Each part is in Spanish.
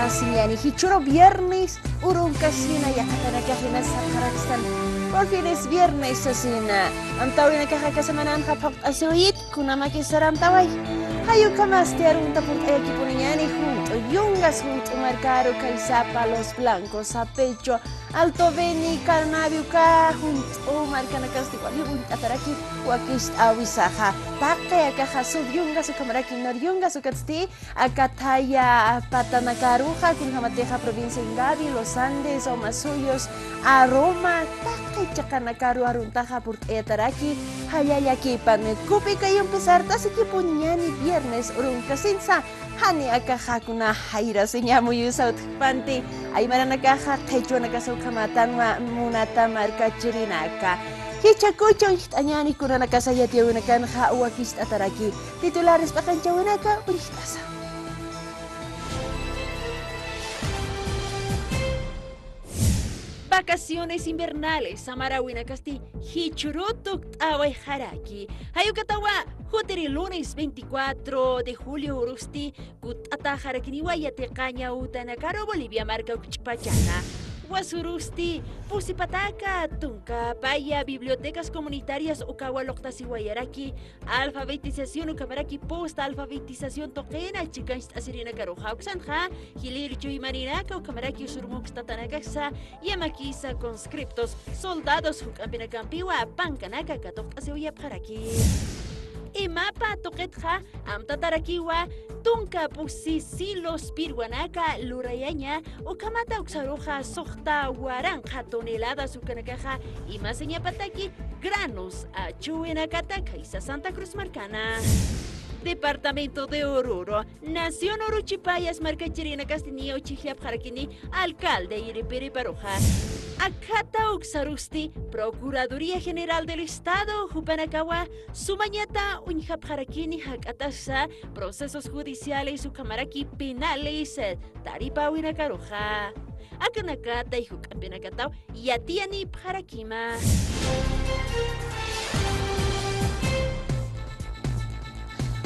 Asinyani hichuro viernes urun kasina ya katana kahina sa karaksan. Por fines viernes asina. Antawin na kahakasamanan kapag asuit kuna makisaram taway. Hayo kamas tiarun tapun ekipunanyani junto yungas junto marcaro kaisapa los blancos a pecho alto veni carnavio ka junto marcana castigo yun ataraki wakist awisaha takaya kahasud yungas kamaraki nor yungas ukatsti akataya patanakaruja kun hamateja provincia Ingavi los Andes o Masuyos a Roma takay chakanakaru aruntaja por etaraki hayayaki panet kupi kayo empezar tasikipunyani viernes urun kasinsa hani akahakuna haira senyamu yusaut panti ay maranakaha techo nakaso kamatan munata marka chirinaka hichakucho anyani kuna nakasayati unakan ha wakis ataraki titulares pakanchawanaka unitasa. Vacaciones invernales, Samarawina Casti, Hichurutuk Away Haraki, Hayukatawa, Huteri lunes 24 de julio Urusti, Kut Atajarakiniwaya Tecaña Utanakaro, Bolivia, Marca Uchpachana. Wasurusti, Pusipataka, Tunca, Paya, bibliotecas comunitarias, Okawaloktas y Guayaraki, alfabetización, Ukamaraki, post-alfabetización, Toquena, Chicans, Asirina Karoja, Oxanja, Hilircho y Marinaka, Ukamaraki, Usurmux, Tatanagasa, Yamakisa, conscriptos, soldados, Hukampinacampiwa, Pankanaka, Katok, Asioya Paraki. Imapa toquetja amtatarakiwa tunka pusi silos pirwanaka lurayaña o kamata uxaroja sohta waranja toneladas ukanakaja y más pataki granos a chuenacataca y Santa Cruz Marcana. Departamento de Oruro, Nación Orochipayas, Marcachirina Castinio, Chijiap Jarakini, Alcalde Iripiri Paroja. Akata Uxarusti, Procuraduría General del Estado, Jupanakawa, Sumañata, Unjap Jarakini, Hakatasa, Procesos Judiciales, Ukamaraki, Penales, Taripa Winakaroja. Akanakata y Hukampinakatao, Yatiani Parakima.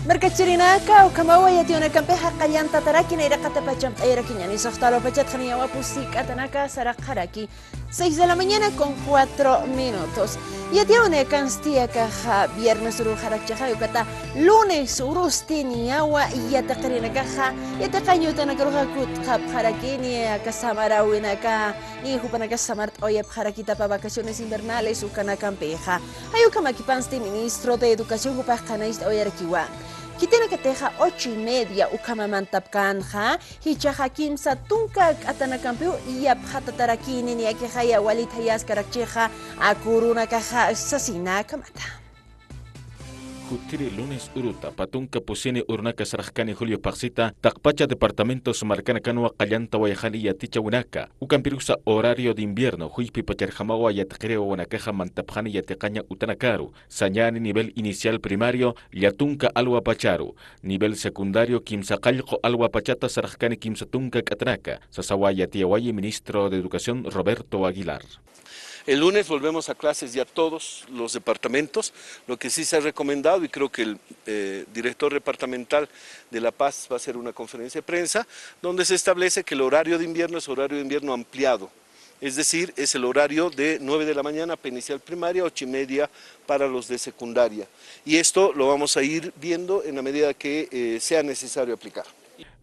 Markachirinaka ukamawa yationa kampeha qayan tataraki na irakata pacham ayrakin yani softalo pachat khaniya wapusik atanaka sarak haraki 6 de la mañana con 4 minutos. Yationa kanstia kaha viernes uru harakchaha yukata lunes urustini yawa yataqrina kaha yataqanyuta nakaruha kut khab harakini kasamarawi ka ni hupanaka samart oyap harakita pa vacaciones invernales ukana kampeha ayukamakipansti ministro de educación upahkanais oyarkiwa. Kitina kateja 8:30 ukamamantapkanja hichaja kimsa tunka atanakampeu iyap hatatarakini ni akihaya walit hayas karakcheja akuruna kaja sasina kamata. Jutiri lunes uruta patunka pusini urnaka sarajkani Julio Paxita takpacha departamentos marcana canua callanta wayajani yaticha winaka ukampirusa horario de invierno huipi pacharjamawa yatkreo wanakeja mantapjani yatecaña utanakaru sañani nivel inicial primario yatunka alwa pacharu nivel secundario kimsaqalqo alwa pachata sarajkani kimsatunka katraka sasawaya tiawayi ministro de educación Roberto Aguilar. El lunes volvemos a clases ya todos los departamentos, lo que sí se ha recomendado y creo que el director departamental de La Paz va a hacer una conferencia de prensa donde se establece que el horario de invierno es horario de invierno ampliado, es decir, es el horario de 9 de la mañana para inicial primaria, 8:30 para los de secundaria. Y esto lo vamos a ir viendo en la medida que sea necesario aplicar.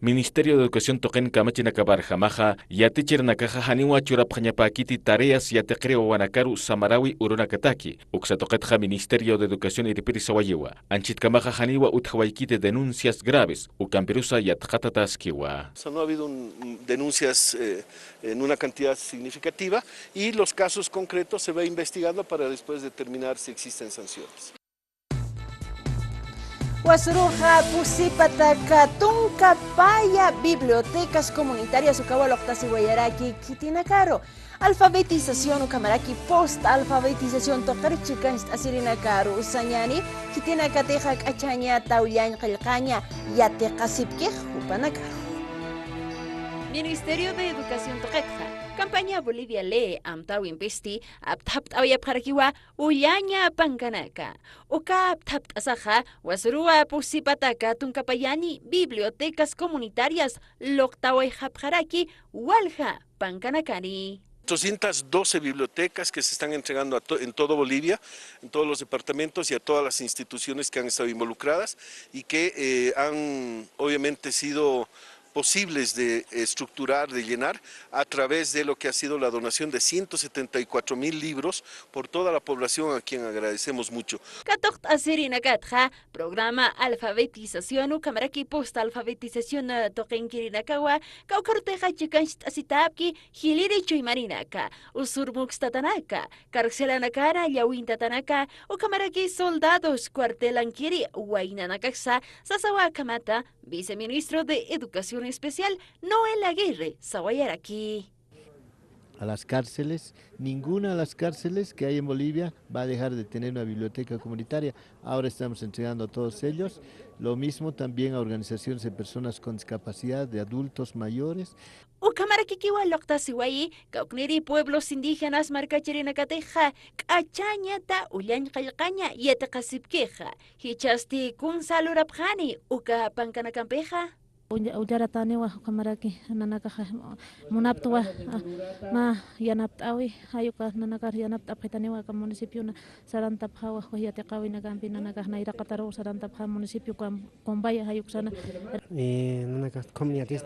Ministerio de Educación toquen kamachina kabarjamaja yatichir nakaja haniwa churapjañapakiti tareas yatekreo wanakaru samarawi urunakataki uxatoqetja Ministerio de Educación iripiri sawayiwa anchitkamaja haniwa utjawaykite denuncias graves ukampirusa yatjatataskiwa. No ha habido denuncias en una cantidad significativa y los casos concretos se va investigando para después determinar si existen sanciones. Wasuruja pusipataka tunka paya bibliotecas comunitarias ukawaloktas y guayaraki kitinakaro alfabetización ukamaraki post alfabetización tokarchikan asirina karo usanyani kitinakateja kachaña tauyan qilqaña yateqasipkej upanakaro. Ministerio de Educación toqetja Campaña Bolivia le amtawin pesti aptapt awya parakiwa ullanya pankanaka. Uka aptapt asaja wasrua pusipataka tunkapayani bibliotecas comunitarias loktaway hapjaraki walja pankanakani. 812 bibliotecas que se están entregando en todo Bolivia, en todos los departamentos y a todas las instituciones que han estado involucradas y que han obviamente sido posibles de estructurar, de llenar a través de lo que ha sido la donación de 174,000 libros por toda la población, a quien agradecemos mucho. Katokt asirinakatja, programa alfabetización u kamaraki post alfabetización toqenkirinakawa, kaukaruteja chikanst asitapki, hiliri chuymarinaka, usurmukstatanaka, karcelanakara yawintatanaka, u kamaraki soldados cuartelankiri wainanakaksa, sasawa kamata, viceministro de Educación Especial Noel Aguirre, Sawayaraki. A las cárceles, ninguna de las cárceles que hay en Bolivia va a dejar de tener una biblioteca comunitaria. Ahora estamos entregando a todos ellos, lo mismo también a organizaciones de personas con discapacidad, de adultos mayores. Ukamarakikiwa loktasiwai, kaukniri pueblos indígenas markachirinakateja, kachañata ullañ qalqaña yetakasipkeja, hichasti kun salurapjani, uka pankanakampeja. Ujaratani wa kamaraki nanaka munapto wa ma yanaptawi hayuka nanaka yanaptapetani wa ka municipio na sarantapha wa hoyate kawina kampi nanaka naira kataro sarantapha municipio kombaya hayuk sana nanaka comunidades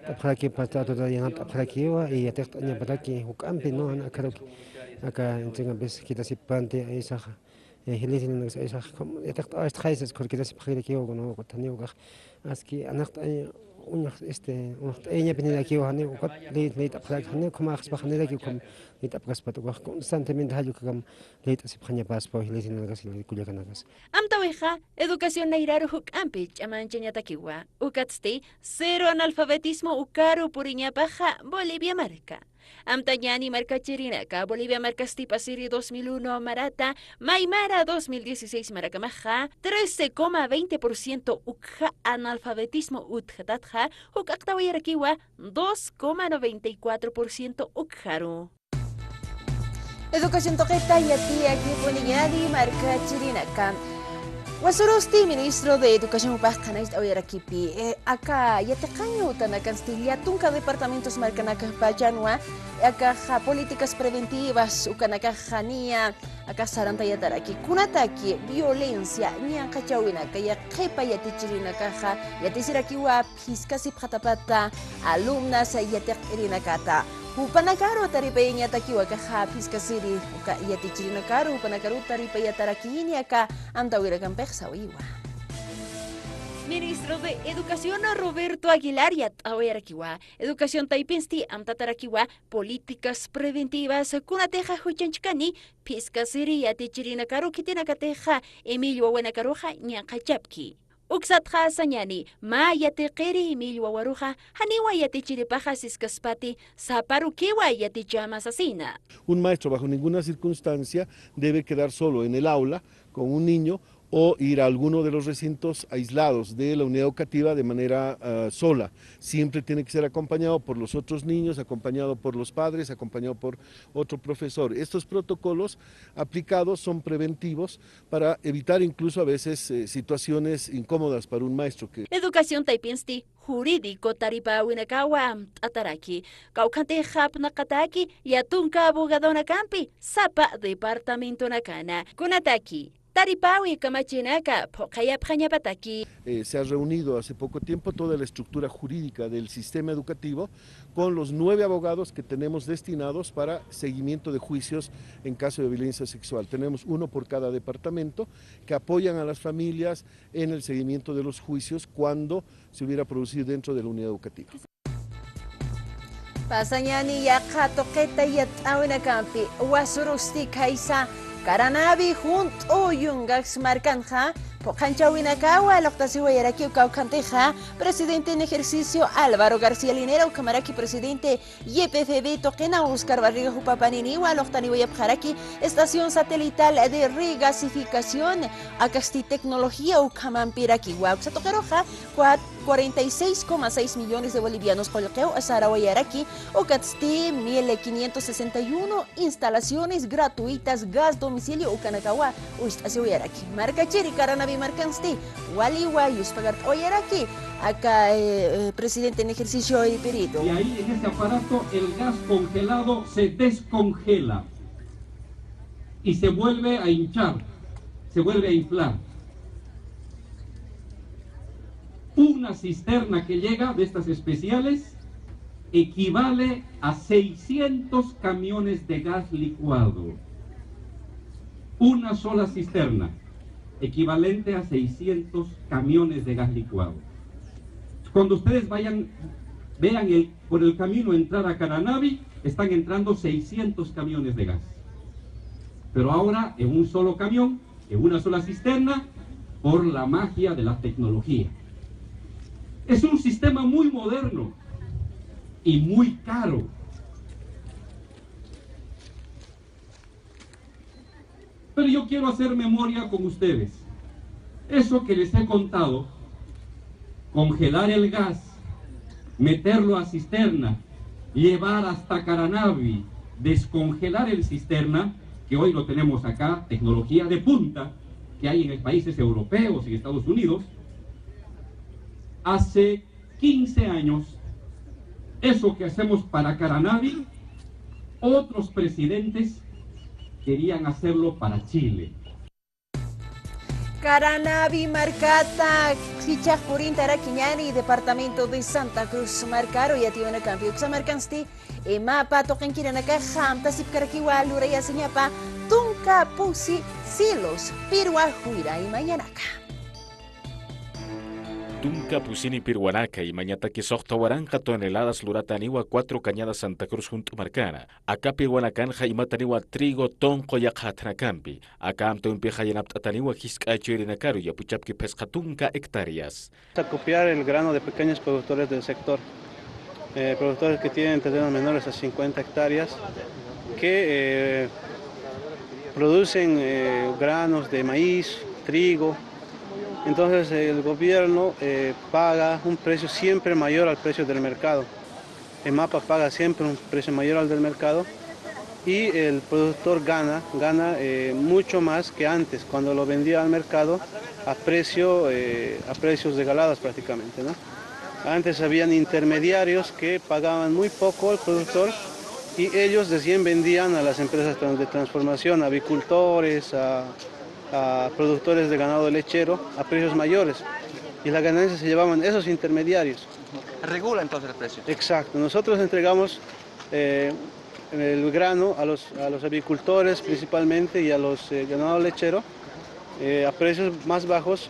tapaki patado da yanaptapaki wa y yateknya pataki hukampi no akaroki aka entenga bes kita sipante esa hilizin esa yatek astkhaises korkita sipkhireki wa no kotani wa aski anacht unacht enya penelaki wa ne ukot leit aprak ne kuma khsba khanelaki kum leit apras pat wa constantemente hayu kam leit asipkhanya paspo hilizin nagas kulyakanagas Amtaweja, educación nairaru hukampi chamancheñatakiwa, ukatsti, cero analfabetismo ukaru puriñapaja Bolivia marca. Amtañani marca chirinaka, Bolivia marca Stipasiri 2001 marata, Maimara 2016 maracamaja, 13,20% ukja analfabetismo utjatatja, hukaktawayarakiwa 2,94% ukjaru. Educación toqueta y aquí Boniñadi marca chirinaka. Wasurusti, ministro de Educación Pajkanais Oyarakipi, acá Yatecaño Tanacastilia, Tunca departamentos marcanacas Payanua, acá políticas preventivas, Ucanacá Jania, acá Saranta Yataraki, Kunataki, violencia, Niancachawina, Kaya Kepa Yatichirinakaja, Yatisirakiwa, Piscasip Hatapata, alumnas Yatekirinakata. Upanakaro taripeña takiwa kaha piskasiri uka yatichirinakaru upanakaru taripeya tarakini aka antawira kampeksa wiwa. Ministro de Educación Roberto Aguilar Yatawerakiwa, Educación Taipinsti Amtatarakiwa, políticas preventivas kunateja huchanchkani, piskasiri yatichirinakaru kitinakateja Emilio Wenakaroja Ñankachapki. Uksatja sanyani, ma yateqiri Emilio Waruja, haniwa yatichiripaja siskaspati, saparukiwa yatichamasasina. Un maestro bajo ninguna circunstancia debe quedar solo en el aula con un niño o ir a alguno de los recintos aislados de la unidad educativa de manera sola. Siempre tiene que ser acompañado por los otros niños, acompañado por los padres, acompañado por otro profesor. Estos protocolos aplicados son preventivos para evitar incluso a veces situaciones incómodas para un maestro. Educación Taipinsti, jurídico taripa winakawa ataraki, kaukante hap nakataki, yatunka abogado nakampi, sapa departamento nakana, kunataki. Taripawi kamachinaka, pokayapjañapataki. Se ha reunido hace poco tiempo toda la estructura jurídica del sistema educativo con los 9 abogados que tenemos destinados para seguimiento de juicios en caso de violencia sexual. Tenemos uno por cada departamento que apoyan a las familias en el seguimiento de los juicios cuando se hubiera producido dentro de la unidad educativa. Pasanyani yakatoqeta yatawinakampi, wasurusti kaisa. Karanabi junto yungax marcanja, Pocanchawinakawa, Loctasiwa Yaraki Caucanteja, presidente en ejercicio Álvaro García Linera, Camaraki, presidente YPFB Toquena, Oscar Barriga Jupapaniniwa, Loctaniwa Jaraki, estación satelital de regasificación, Acasti Tecnología, Ucamampiraki, Wauxatoqueroja, 46,6 millones de bolivianos colqueo a Sarawayaraki o catste 1561 instalaciones gratuitas gas domicilio o Kanakawa o Oyaraki. Marca Chiri Caranavi Marcansti, Wali Wayus Pagar Oyaraki. Acá presidente en ejercicio de perito. Y ahí en ese aparato el gas congelado se descongela y se vuelve a hinchar, se vuelve a inflar. Una cisterna que llega de estas especiales equivale a 600 camiones de gas licuado. Una sola cisterna, equivalente a 600 camiones de gas licuado. Cuando ustedes vean por el camino entrar a Caranavi, están entrando 600 camiones de gas. Pero ahora en un solo camión, en una sola cisterna, por la magia de la tecnología. Es un sistema muy moderno y muy caro. Pero yo quiero hacer memoria con ustedes. Eso que les he contado, congelar el gas, meterlo a cisterna, llevar hasta Caranavi, descongelar el cisterna, que hoy lo tenemos acá, tecnología de punta, que hay en países europeos y Estados Unidos. Hace 15 años, eso que hacemos para Caranavi, otros presidentes querían hacerlo para Chile. Caranavi Marcata, Sichacurín, Taraquiñani, departamento de Santa Cruz, Marcaro, y a ti en el cambio, Xamarcansti, y mapa, toquen Kiranaka, Hamta, Sipkarakiwa, Luraya, Señapa, Tunca, Pusi, Silos, Pirua, Huira y Mayanaka. Tunca Pusini Pirhuanaca y Mañataki Soctahuaranca toneladas Lurataniwa 4 cañadas Santa Cruz junto Marcana. Acá Pirhuanacanja y Mataniwa trigo tonco Yakhatanakampi. Acá Amto Impija y Naptataniwa Hiskachirinacaru y Apuchapki Pescatunca hectáreas. A copiar el grano de pequeños productores del sector. Productores que tienen terrenos menores a 50 hectáreas que producen granos de maíz, trigo. Entonces el gobierno paga un precio siempre mayor al precio del mercado. El MAPA paga siempre un precio mayor al del mercado y el productor gana mucho más que antes, cuando lo vendía al mercado a precios regalados prácticamente, ¿no? Antes habían intermediarios que pagaban muy poco al productor y ellos recién vendían a las empresas de transformación, a avicultores, a productores de ganado lechero a precios mayores y las ganancias se llevaban esos intermediarios. ¿Regula entonces el precio? Exacto, nosotros entregamos el grano a los avicultores principalmente y a los ganado lechero a precios más bajos,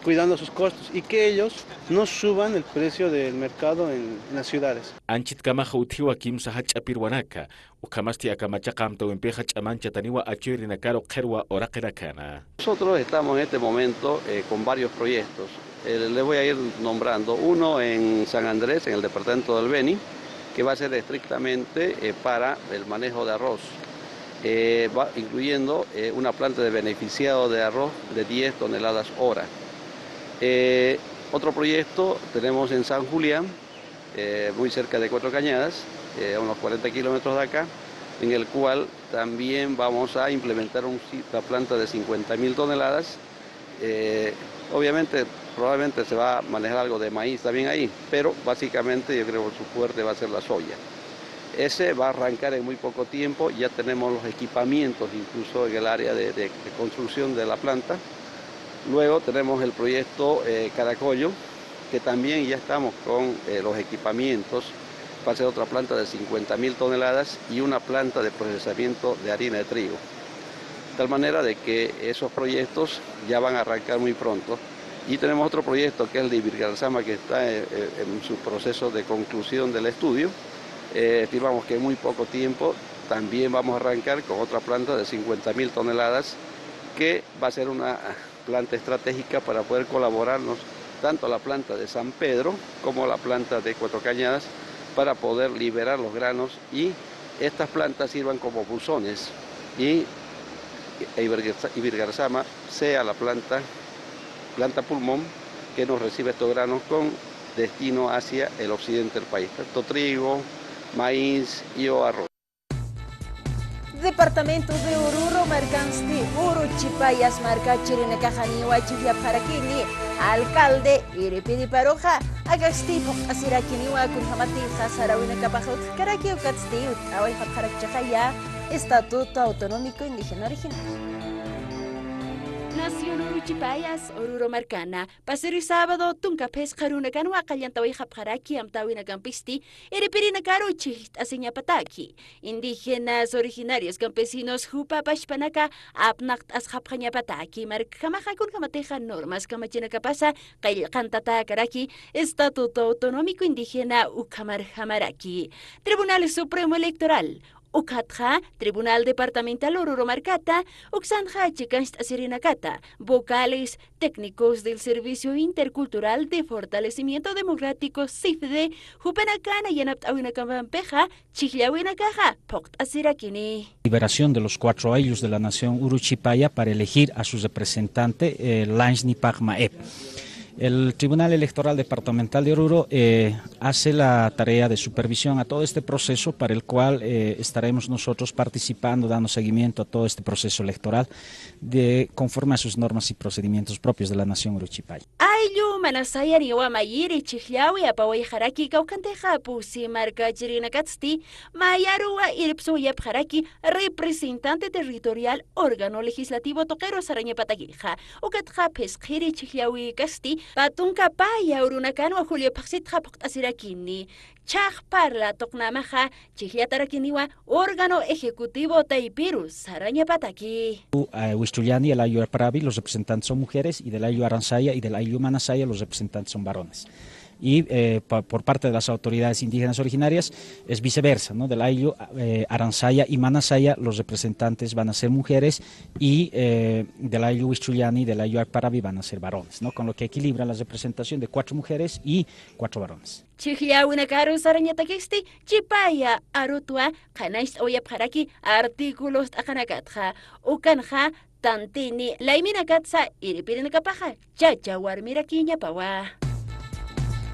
cuidando sus costos y que ellos no suban el precio del mercado en las ciudades. Anchit kamaja utiwa kimsa hacha pirwanaka, ukamasti akamacha kamto empeja chamancha taniwa achirinakaro kerwa orakerakana. Nosotros estamos en este momento con varios proyectos. Les voy a ir nombrando uno en San Andrés, en el departamento del Beni, que va a ser estrictamente para el manejo de arroz. Incluyendo una planta de beneficiado de arroz de 10 toneladas hora. Otro proyecto tenemos en San Julián, muy cerca de Cuatro Cañadas, a unos 40 kilómetros de acá, en el cual también vamos a implementar una planta de 50.000 toneladas. Obviamente, probablemente se va a manejar algo de maíz también ahí, pero básicamente yo creo que su fuerte va a ser la soya. Ese va a arrancar en muy poco tiempo, ya tenemos los equipamientos incluso en el área de construcción de la planta. Luego tenemos el proyecto Caracollo, que también ya estamos con los equipamientos. Va a ser otra planta de 50.000 toneladas y una planta de procesamiento de harina de trigo. De tal manera de que esos proyectos ya van a arrancar muy pronto. Y tenemos otro proyecto que es el de Ibirgarzama, que está en su proceso de conclusión del estudio. Estimamos que en muy poco tiempo también vamos a arrancar con otra planta de 50.000 toneladas que va a ser una planta estratégica para poder colaborarnos tanto la planta de San Pedro como la planta de Cuatro Cañadas para poder liberar los granos y estas plantas sirvan como buzones y Ibirgarzama sea la planta pulmón que nos recibe estos granos con destino hacia el occidente del país, tanto trigo, maíz y o arroz. Departamento de Oruro marcansti Uruchipayas marca chirina cajaniwa chifia parakini alcalde iripidi paroja agasti pok asirakiniwa kun hamati sasarawina kapajot karaki ukatsti awai parak chajaya Estatuto Autonómico Indígena Original. Nación Uruchipayas, Oruro Marcana, pasero y sábado, tuncapes carunacan huacallantaway japjaraki amtawinacan pisti, eripirina caruchit, aseñapataki. Indígenas originarios campesinos jupa pashpanaka, apnact as japjañapataki, marcamajakun kamateja normas kamachinacapasa, cantata karaki, Estatuto Autonómico Indígena Ucamar Jamaraki. Tribunal Supremo Electoral. Ukatja, Tribunal Departamental Oruro Marcata, Uxanja Chicanst Asirinacata, vocales técnicos del Servicio Intercultural de Fortalecimiento Democrático CIFDE, Jupanacana y Anaptawinacampeja, Chigliawinakaja, Poct Asirakini. Liberación de los 4 aylus de la nación Uruchipaya para elegir a su representante, Lanjni Pagmaep. El Tribunal Electoral Departamental de Oruro hace la tarea de supervisión a todo este proceso para el cual estaremos nosotros participando, dando seguimiento a todo este proceso electoral conforme a sus normas y procedimientos propios de la nación Uruchipaya. Ayllu manasaya niwa mayiri chihlawi apaway haraki kaukanteja pusi marca chirina katsti mayaruwa iripsu yap haraki representante territorial órgano legislativo toquero saraña patagija ukatja pesquiri chihlawi kasti patunka paya urunakano Julio Paxit Japok Asirakini. Chaj parla toknamaja chihiatarakiniwa órgano ejecutivo taipirus saraña pataki. Huichtullani, el Ayllu Arparavi, los representantes son mujeres, y del Ayllu Aransaya y del Ayllu Manasaya los representantes son varones. Y por parte de las autoridades indígenas originarias es viceversa, ¿no? Del Ayllu Aransaya y Manasaya los representantes van a ser mujeres y del Ayllu Huichtullani y del Ayllu Arparavi van a ser varones, ¿no? Con lo que equilibra la representación de 4 mujeres y 4 varones. Chihiawinakaru sarañatakisti chipaya arutua kanais oyapjaraki artículos takanakatja ukanja tantini laiminakatsa iripirinakapaja chachawarmirakiña pawa.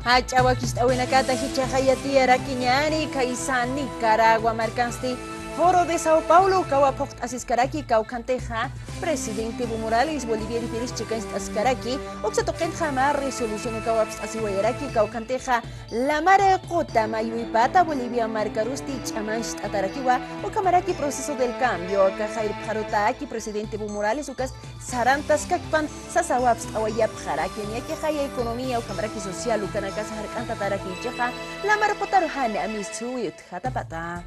Achawakistawinakata hichajayatiyarakiñani kaisani Nicaragua marcansti Foro de Sao Paulo kawapokt asiskaraki kaukanteja Presidente Evo Morales Bolivia ripiris chicanst askaraki oxatokenja ma resolución kawaps asiwayaraki kaukanteja la mara kota mayuipata Bolivia marcarusti chamanst atarakiwa o kamaraki proceso del cambio kajair parotaki Presidente Evo Morales ukas sarantas kakpan sasawaps awayap jaraki nyaki jaya economía o kamaraki social ukanakas harkanta taraki cheja la mara potaruhane amisuyut hatapata.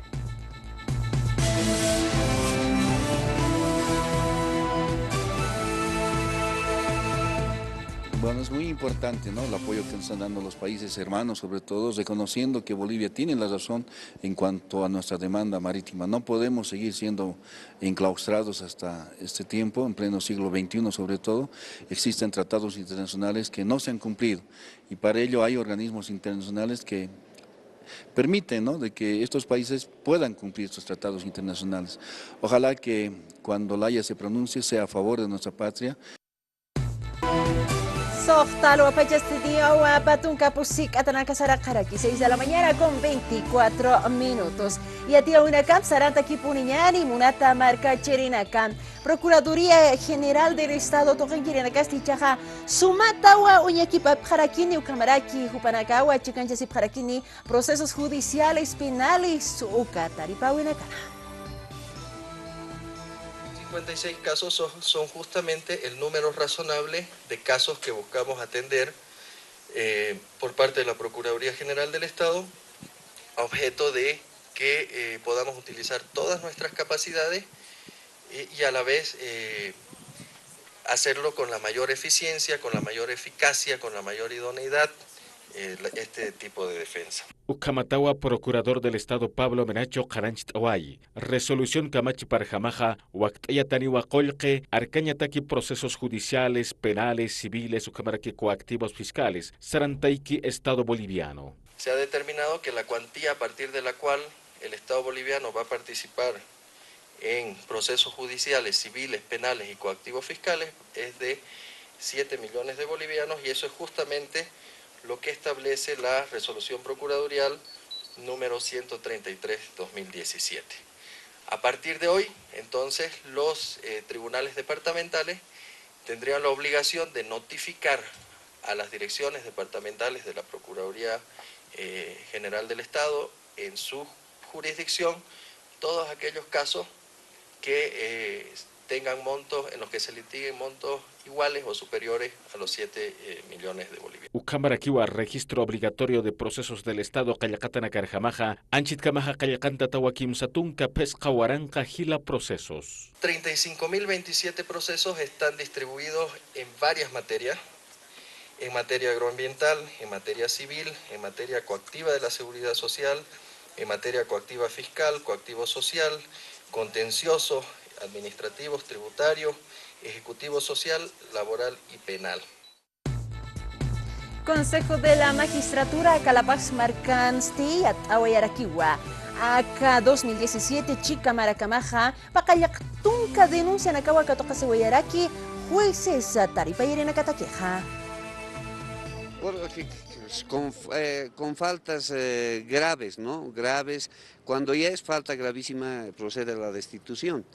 Bueno, es muy importante, ¿no?, el apoyo que nos están dando los países hermanos, sobre todo reconociendo que Bolivia tiene la razón en cuanto a nuestra demanda marítima. No podemos seguir siendo enclaustrados hasta este tiempo, en pleno siglo XXI sobre todo. Existen tratados internacionales que no se han cumplido y para ello hay organismos internacionales que permiten, ¿no?, de que estos países puedan cumplir estos tratados internacionales. Ojalá que cuando la Haya se pronuncie sea a favor de nuestra patria. Softalo apachastidio patunca pusik atanakasara karaki 6 de la mañana con 24 minutos. Y a ti una camp saranta kipuniñani munata marca cherinacam. Procuraduría General del Estado Tokenkirinacasti chaja sumatawa uñakipa parakini ukamaraki hupanakawa chicanchasi parakini procesos judiciales penales ukataripawinakana. 56 casos son justamente el número razonable de casos que buscamos atender por parte de la Procuraduría General del Estado, a objeto de que podamos utilizar todas nuestras capacidades y a la vez hacerlo con la mayor eficiencia, con la mayor eficacia, con la mayor idoneidad, este tipo de defensa. Ukamatawa, Procurador del Estado Pablo Menacho Karanchit Away. Resolución Kamachi Parjamaja, Waktayatani Wakolke, Arcañataki, procesos judiciales, penales, civiles, Ukamaraki coactivos fiscales, Sarantaiki, Estado boliviano. Se ha determinado que la cuantía a partir de la cual el Estado boliviano va a participar en procesos judiciales, civiles, penales y coactivos fiscales es de 7 millones de bolivianos, y eso es justamente lo que establece la resolución procuradural número 133/2017. A partir de hoy, entonces, los tribunales departamentales tendrían la obligación de notificar a las direcciones departamentales de la Procuraduría General del Estado en su jurisdicción todos aquellos casos que tengan montos, en los que se litiguen montos iguales o superiores a los 7 millones de bolivianos. Ucámara kiwa registro obligatorio de procesos del Estado Callacatana Carjamaja, Anchitkamaja Callacanta Tawakim Satunca Pesca Huaranca Gila procesos. 35.027 procesos están distribuidos en varias materias, en materia agroambiental, en materia civil, en materia coactiva de la seguridad social, en materia coactiva fiscal, coactivo social, contencioso, administrativos, tributarios, ejecutivo social, laboral y penal. Consejo de la Magistratura Calapax Marcansti Awayarakiwa. Acá 2017 Chica Maracamaja Pacayactunca denuncia en Acawacatoca Sewayaraki jueces Taripa Irena Cataqueja. Con faltas graves, ¿no? Graves, cuando ya es falta gravísima procede a la destitución.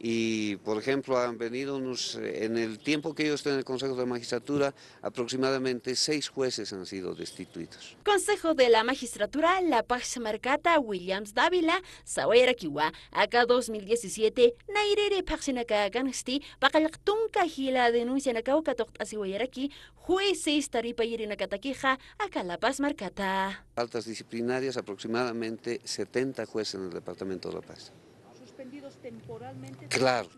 Y, por ejemplo, han venido en el tiempo que yo estoy en el Consejo de la Magistratura, aproximadamente 6 jueces han sido destituidos. Consejo de la Magistratura La Paz Marcata Williams Dávila Sawayarakiwa acá 2017 Nairere Paxinaka Gansti Pacalactunca Gila denuncia Nakaukatok Asiwayaraki jueces Taripa Irina Cataqueja acá La Paz Marcata. Faltas disciplinarias, aproximadamente 70 jueces en el Departamento de La Paz. ¿Suspendidos temporalmente? Claro,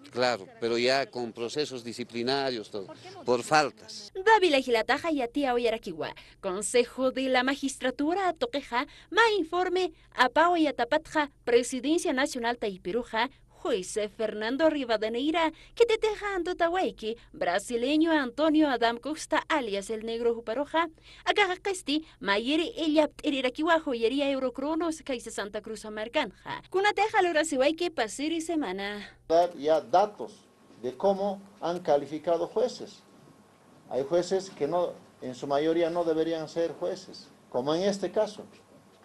pero ya con procesos disciplinarios, todo, por faltas. Dávila Gilataja y Atia Oyarakiwa, Consejo de la Magistratura Toqueja, ma informe a Pao y Atapatja, Presidencia Nacional Taipiruja, juez Fernando Rivadeneira, que te dejan Totahuayque, brasileño Antonio Adam Costa, alias el Negro Juparoja, Acajacasti, Mayeri Eliapt Erirakiwa, joyería Eurocronos, Caise Santa Cruz Americanja. Cunateja Lorasihuayque, pasir y semana. Dar ya datos de cómo han calificado jueces. Hay jueces que no, en su mayoría no deberían ser jueces, como en este caso.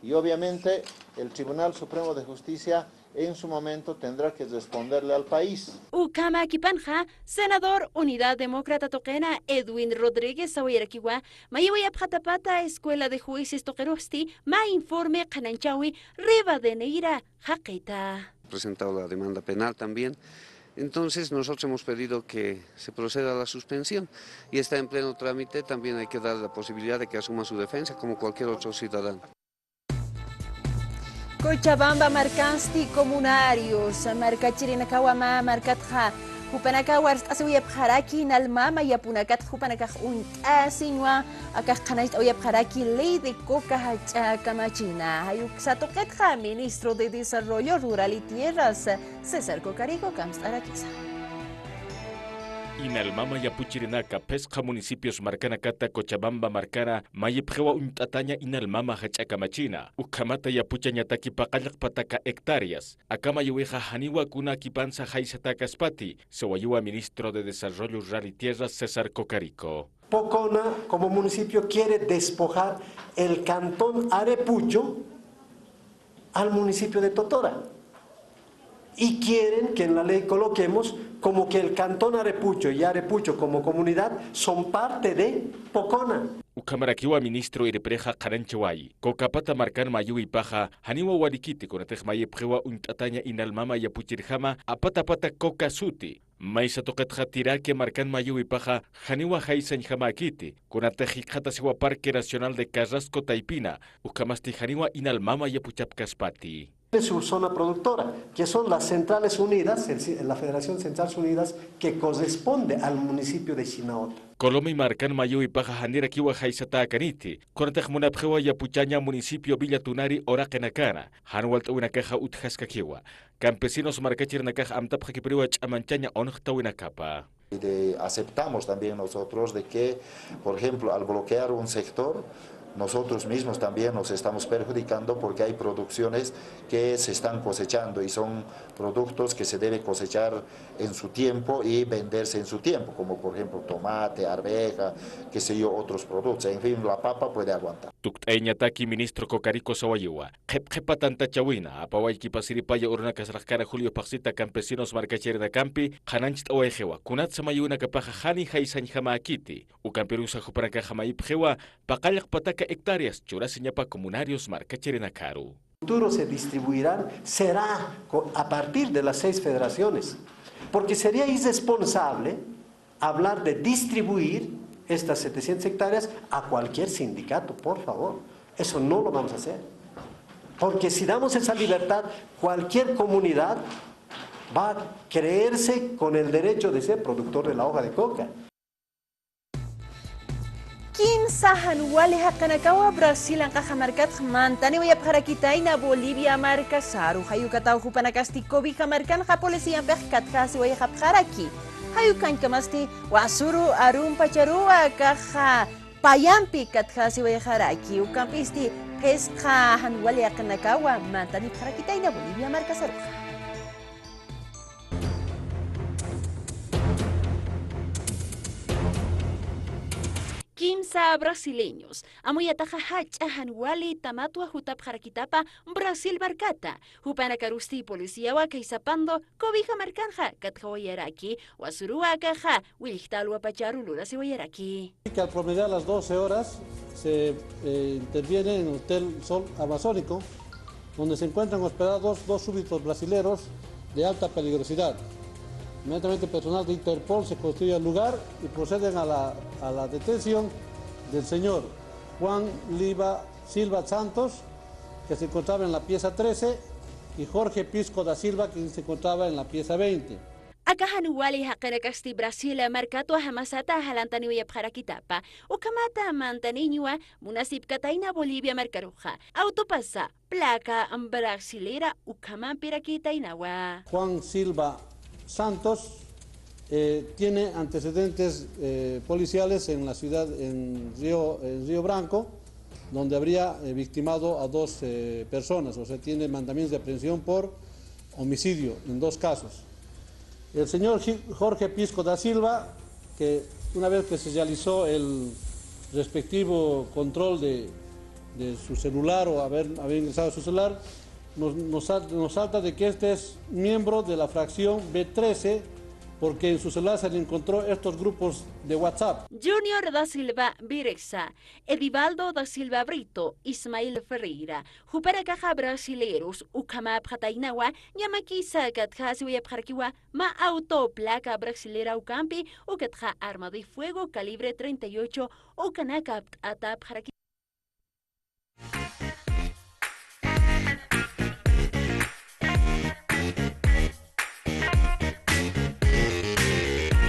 Y obviamente el Tribunal Supremo de Justicia en su momento tendrá que responderle al país. Ucama Kipanja, senador Unidad Demócrata Toquena Edwin Rodríguez Sawayarakiwa, Mayawaya Pjatapata, Escuela de Jueces Toquerosti, ma informe Cananchawi, Rivadeneira, Jaqueta. Presentado la demanda penal también. Entonces nosotros hemos pedido que se proceda a la suspensión y está en pleno trámite. También hay que dar la posibilidad de que asuma su defensa como cualquier otro ciudadano. Cochabamba Marcansti Comunarios, Marcachirinakawama Marcatja, Jupanakawars Asuyapjaraki, Nalmama Yapunakat, Jupanakaj Asiñua, Akajkanait Oyapjaraki, Ley de Coca Camachina, Ayuxatoquetja, Ministro de Desarrollo Rural y Tierras, César Cocarico, Camps Araquiza. Inalmama Yapuchirinaka, Pesca Municipios Marcanacata, Cochabamba Marcara, Mayepjewa Untataña Inalmama Hachacamachina, Ucamata Yapuchañataki Pacalac Pataca hectáreas, Acama Yueja Haniwa Kuna Kipanza Haisataka Spati, Sewayua Ministro de Desarrollo Rural y Tierras César Cocarico. Pocona, como municipio, quiere despojar el cantón Arepucho al municipio de Totora. Y quieren que en la ley coloquemos como que el cantón Arepucho y Arepucho como comunidad son parte de Pocona. Ucamaraquiwa ministro Irepreja Carancheway, Cocapata Marcan Mayu y Paja, Haniwa Warikiti con Atejmayepjewa Untataña Inalmama Yapuchirjama, Apatapata Coca Suti. Maisa toquetja tirake Marcan Mayu y Paja, Haniwa Haisan Jamakiti, con Atejicatasiwa Parque Nacional de Carrasco Taipina, Ucamasti Haniwa Inalmama Yapuchapcaspati. De su zona productora, que son las Centrales Unidas, la Federación Centrales Unidas, que corresponde al municipio de Chinaota. Colomi Marcan Mayu y Paja Hanira Kiwa Haisata Caniti, Cortej Munapjewa Yapuchaña Municipio Villa Tunari Orakenacana, Hanwalt Uinacaja Utjaskakiwa, Campesinos Marcachirnacaj Amtapjakipriwach Amanchaña Onchtawinacapa. Aceptamos también nosotros de que, por ejemplo, al bloquear un sector, nosotros mismos también nos estamos perjudicando porque hay producciones que se están cosechando y son productos que se debe cosechar en su tiempo y venderse en su tiempo, como por ejemplo tomate, arveja, qué sé yo, otros productos. En fin, la papa puede aguantar. Tuktayñataki ministro Cocariko Sawayiwa, qhepqhepa tantachawina, apawayki pasiripaya urnakasraqkara Julio Paxita campesinos marcacherina campi, qhananchit awayjewa, kunat samayuna kapaja hani haysanjama akiti, ukampirusa juparanka jamaipjewa, paqallaq pataka hectáreas, churasiñapa comunarios marcacherina karu. El futuro se distribuirán, será a partir de las 6 federaciones, porque sería irresponsable hablar de distribuir estas 700 hectáreas a cualquier sindicato, por favor. Eso no lo vamos a hacer. Porque si damos esa libertad, cualquier comunidad va a creerse con el derecho de ser productor de la hoja de coca. Kinsahan wali hakanakawa Brasil ang kahamarkat mantani wayap harakitay na Bolivia marka saru hayu kataw hupanakasti kobi kamarkan ka polisiyan pehkat kasi wayap haraki hayu kan kamasti wasuru arum pacharua kaha payampi kat kasi wayap haraki ukampisti keskahan wali hakanakawa mantani harakitay na Bolivia marka saru. Kimsa brasileños, amuyataja hachahan wali tamatua jutap jarakitapa Brasil barcata, hupanakarusti policía wa kaisapando cobija marcanja katjawayaraki, wasurua caja, wilchtalua pacharulula siwayaraki. Que al promediar las 12 horas se interviene en el Hotel Sol Amazónico, donde se encuentran hospedados 2 súbditos brasileros de alta peligrosidad. Inmediatamente personal de Interpol se constituye al lugar y proceden a la detención del señor Juan Silva Santos, que se encontraba en la pieza 13, y Jorge Pisco da Silva, que se encontraba en la pieza 20. Akahanuwali hakanakasti Brasil markato hamasata halantaniwa harakitapa, ukamata mantaniñua munasip kataina Bolivia marcaruja, autopasa, placa brasilera ukaman pirakitainawa. Juan Silva Santos tiene antecedentes policiales en la ciudad, en Río Branco, donde habría victimado a 2 personas, o sea, tiene mandamientos de aprehensión por homicidio en 2 casos. El señor Jorge Pisco da Silva, que una vez que se realizó el respectivo control de su celular o haber ingresado a su celular, nos salta de que este es miembro de la fracción B13, porque en su celular se le encontró estos grupos de WhatsApp. Junior da Silva Birexa, Edivaldo da Silva Brito, Ismael Ferreira, Juparakaja brasileros, Ukama Patainawa, Yamakisa Katjasiwa Parkiwa, Ma Auto Placa Brasilera Ucampi, Ukatja Arma de Fuego Calibre 38, Ukanaka Atap